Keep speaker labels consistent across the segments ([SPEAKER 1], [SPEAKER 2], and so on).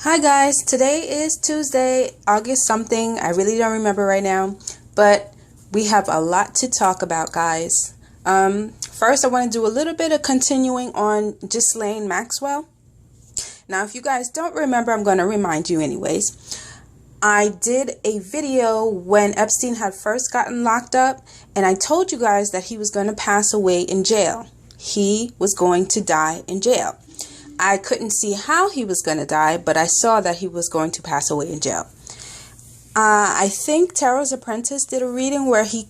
[SPEAKER 1] Hi guys, today is Tuesday, August something. I really don't remember right now, but we have a lot to talk about, guys. First, I want to do a little bit of continuing on Ghislaine Maxwell. Now, if you guys don't remember, I'm going to remind you anyways. I did a video when Epstein had first gotten locked up, and I told you guys that he was going to pass away in jail. He was going to die in jail. I couldn't see how he was going to die, but I saw that he was going to pass away in jail. I think Tarot's Apprentice did a reading where he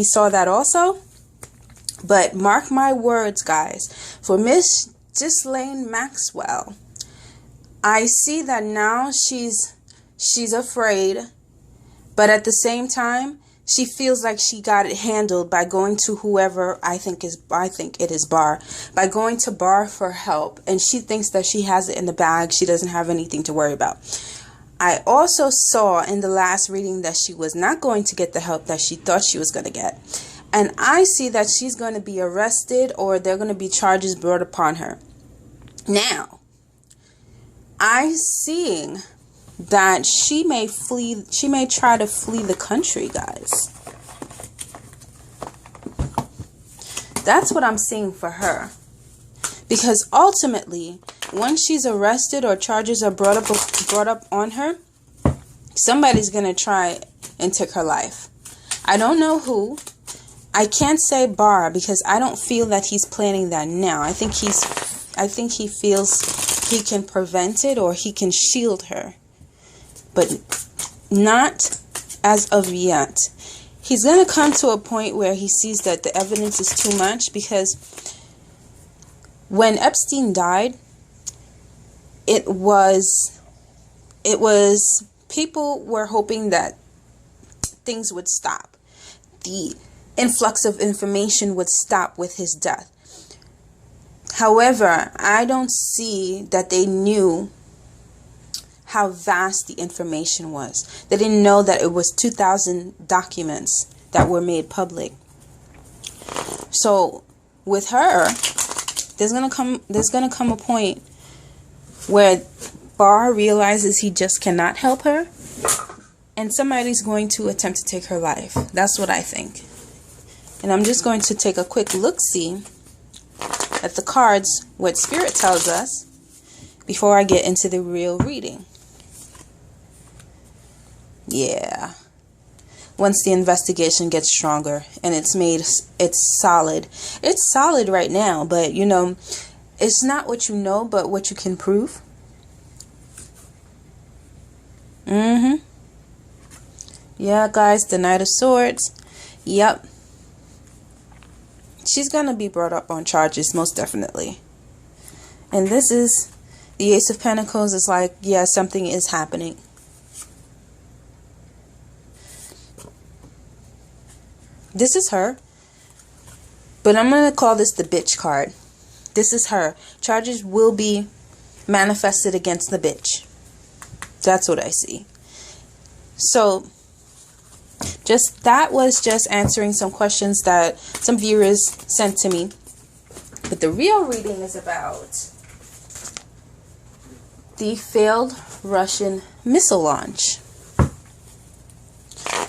[SPEAKER 1] saw that also. But mark my words, guys, for Miss Ghislaine Maxwell, I see that now she's afraid, but at the same time, she feels like she got it handled by going to whoever I think it is Bar, by going to Bar for help, and she thinks that she has it in the bag. She doesn't have anything to worry about. I also saw in the last reading that she was not going to get the help that she thought she was going to get. And I see that she's going to be arrested, or there are going to be charges brought upon her. Now, I'm seeing that she may try to flee the country, guys. That's what I'm seeing for her. Because ultimately, once she's arrested or charges are brought up on her, somebody's going to try and take her life. I don't know who. I can't say Bar because I don't feel that he's planning that now. I think he feels he can prevent it or he can shield her. But not as of yet. He's going to come to a point where he sees that the evidence is too much, because when Epstein died, it was people were hoping that things would stop. The influx of information would stop with his death. However, I don't see that they knew how vast the information was. They didn't know that it was 2,000 documents that were made public. So with her, there's gonna come a point where Bar realizes he just cannot help her, and somebody's going to attempt to take her life. That's what I think. And I'm just going to take a quick look-see at the cards, what Spirit tells us, before I get into the real reading. Yeah. Once the investigation gets stronger and it's solid. It's solid right now, but it's not what you know, but what you can prove. Yeah, guys, the Knight of Swords. Yep. She's going to be brought up on charges, most definitely. And this is the Ace of Pentacles. Is like, yeah, something is happening. This is her. But I'm going to call this the bitch card. This is her. Charges will be manifested against the bitch. That's what I see. So, that was just answering some questions that some viewers sent to me. But the real reading is about the failed Russian missile launch.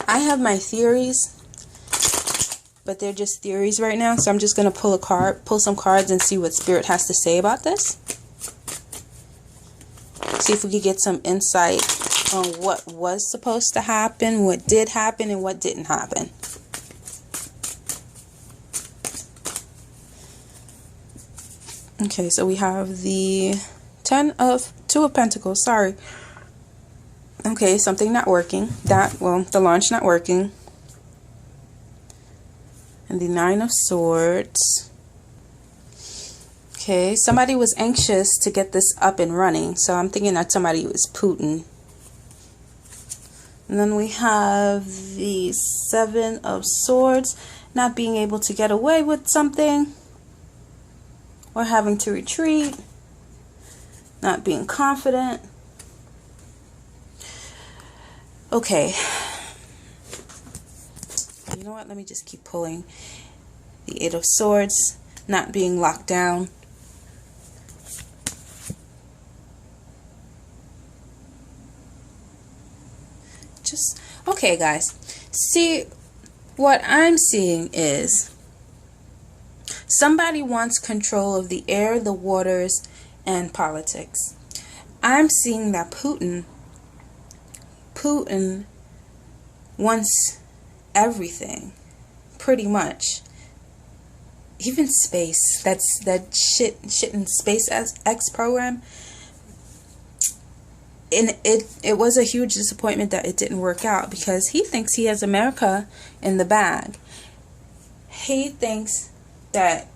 [SPEAKER 1] I have my theories, but they're just theories right now. So I'm just going to pull some cards and see what Spirit has to say about this. See if we could get some insight on what was supposed to happen, what did happen, and what didn't happen. Okay, so we have the Two of Pentacles, sorry. Okay, something not working. The launch not working. And the Nine of Swords. Okay, somebody was anxious to get this up and running. So I'm thinking that somebody was Putin. And then we have the Seven of Swords. Not being able to get away with something. Or having to retreat. Not being confident. Okay. You know what? Let me just keep pulling. The Eight of Swords. Not being locked down. Okay, guys. See, what I'm seeing is somebody wants control of the air, the waters, and politics. I'm seeing that Putin wants everything, pretty much. Even space. That's that shit in SpaceX program. And it was a huge disappointment that it didn't work out, because he thinks he has America in the bag. He thinks that,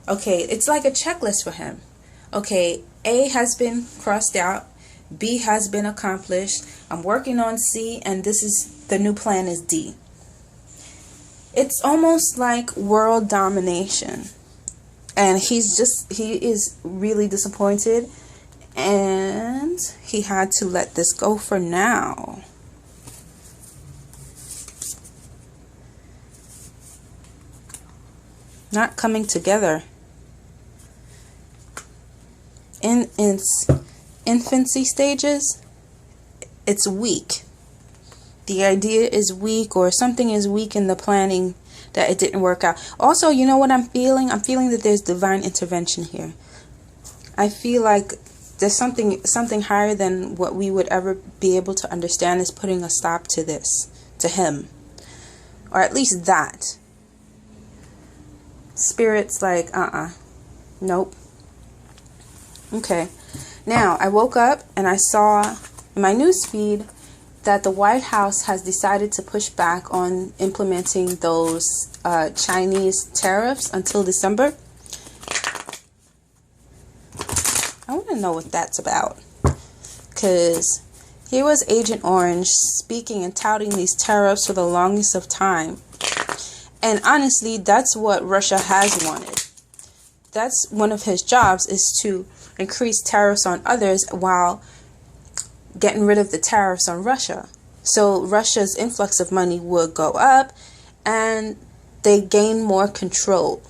[SPEAKER 1] okay, it's like a checklist for him. Okay, A has been crossed out, B has been accomplished, I'm working on C, and this is the new plan is D. It's almost like world domination. And he is really disappointed. And he had to let this go for now. Not coming together. In its infancy stages, it's weak. The idea is weak, or something is weak in the planning, that it didn't work out. Also, you know what I'm feeling? I'm feeling that there's divine intervention here. I feel like there's something higher than what we would ever be able to understand is putting a stop to this, to him. Or at least that. Spirit's like, nope. Okay. Now, I woke up and I saw in my news feed that the White House has decided to push back on implementing those Chinese tariffs until December. I want to know what that's about, because here was Agent Orange speaking and touting these tariffs for the longest of time. And honestly, that's what Russia has wanted. That's one of his jobs, is to increase tariffs on others while getting rid of the tariffs on Russia. So Russia's influx of money would go up and they gain more control.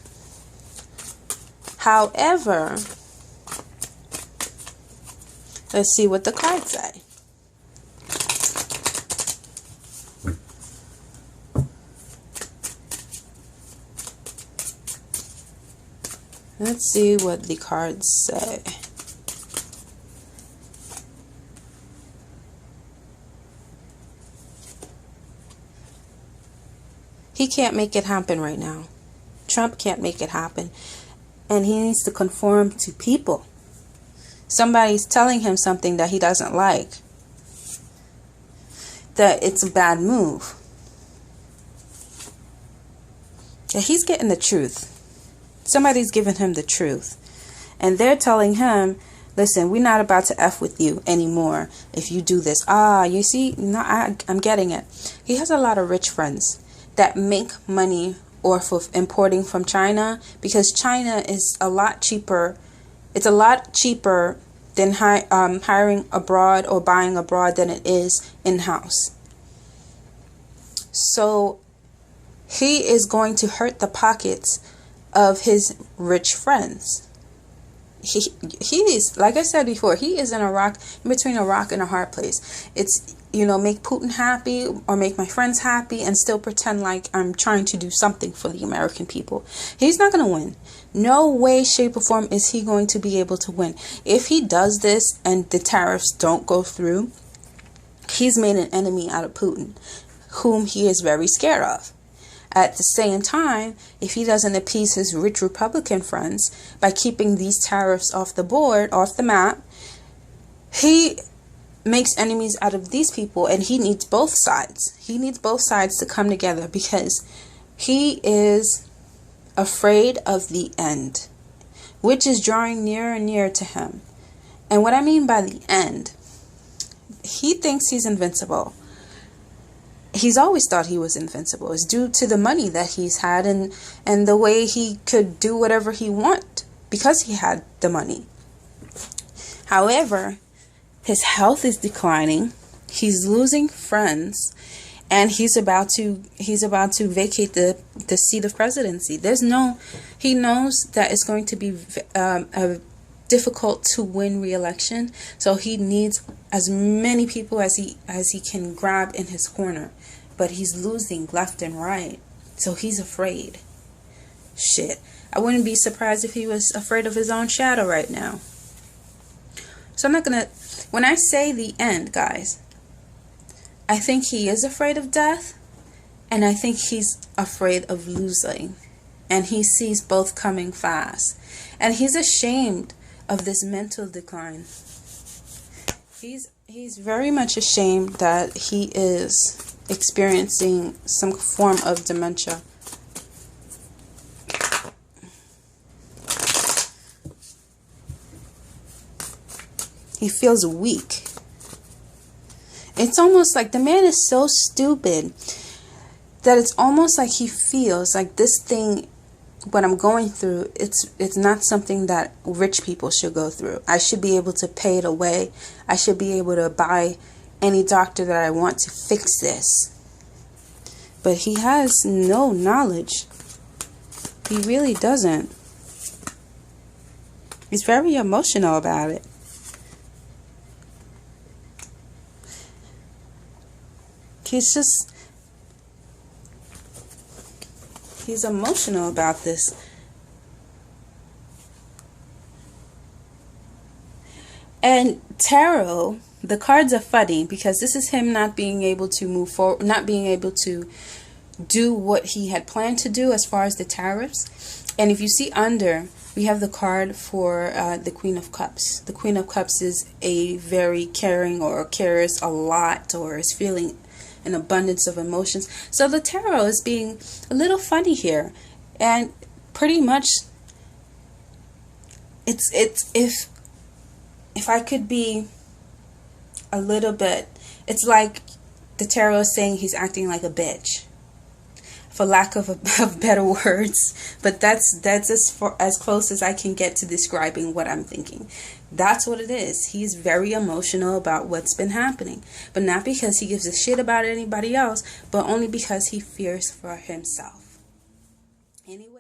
[SPEAKER 1] However, let's see what the cards say. Let's see what the cards say. He can't make it happen right now. Trump can't make it happen. And he needs to conform to people. Somebody's telling him something that he doesn't like. That it's a bad move. Yeah, he's getting the truth. Somebody's giving him the truth. And they're telling him, listen, we're not about to F with you anymore if you do this. You see, no, I'm getting it. He has a lot of rich friends that make money off of importing from China, because China is a lot cheaper. It's a lot cheaper than hiring abroad or buying abroad than it is in-house. So he is going to hurt the pockets of his rich friends. He is, like I said before, he is in between a rock and a hard place. It's, make Putin happy or make my friends happy and still pretend like I'm trying to do something for the American people. He's not going to win. No way, shape, or form is he going to be able to win. If he does this and the tariffs don't go through, he's made an enemy out of Putin, whom he is very scared of. At the same time, if he doesn't appease his rich Republican friends by keeping these tariffs off the map, he makes enemies out of these people, and he needs both sides. He needs both sides to come together, because he is afraid of the end, which is drawing nearer and nearer to him. And what I mean by the end, he thinks he's invincible. He's always thought he was invincible. It's due to the money that he's had and the way he could do whatever he want because he had the money. However, his health is declining. He's losing friends, and he's about to vacate the seat of presidency. He knows that it's going to be difficult to win re-election, so he needs as many people as he can grab in his corner. but he's losing left and right. So he's afraid. Shit. I wouldn't be surprised if he was afraid of his own shadow right now. So I'm not gonna... When I say the end, guys, I think he is afraid of death, and I think he's afraid of losing. And he sees both coming fast. And he's ashamed of this mental decline. He's very much ashamed that he is experiencing some form of dementia. He feels weak. It's almost like the man is so stupid that it's almost like he feels like this thing, what I'm going through, it's not something that rich people should go through. I should be able to pay it away. I should be able to buy any doctor that I want to fix this. But he has no knowledge. He really doesn't. He's very emotional about it. He's emotional about this. And tarot, the cards are funny because this is him not being able to move forward, not being able to do what he had planned to do as far as the tariffs. And if you see under, we have the card for the Queen of Cups. The Queen of Cups is a very caring, or cares a lot, or is feeling an abundance of emotions. So the tarot is being a little funny here, and pretty much it's if I could be a little bit, it's like the tarot is saying he's acting like a bitch, for lack of better words. But that's as close as I can get to describing what I'm thinking. That's what it is. He's very emotional about what's been happening. But not because he gives a shit about anybody else, but only because he fears for himself. Anyway.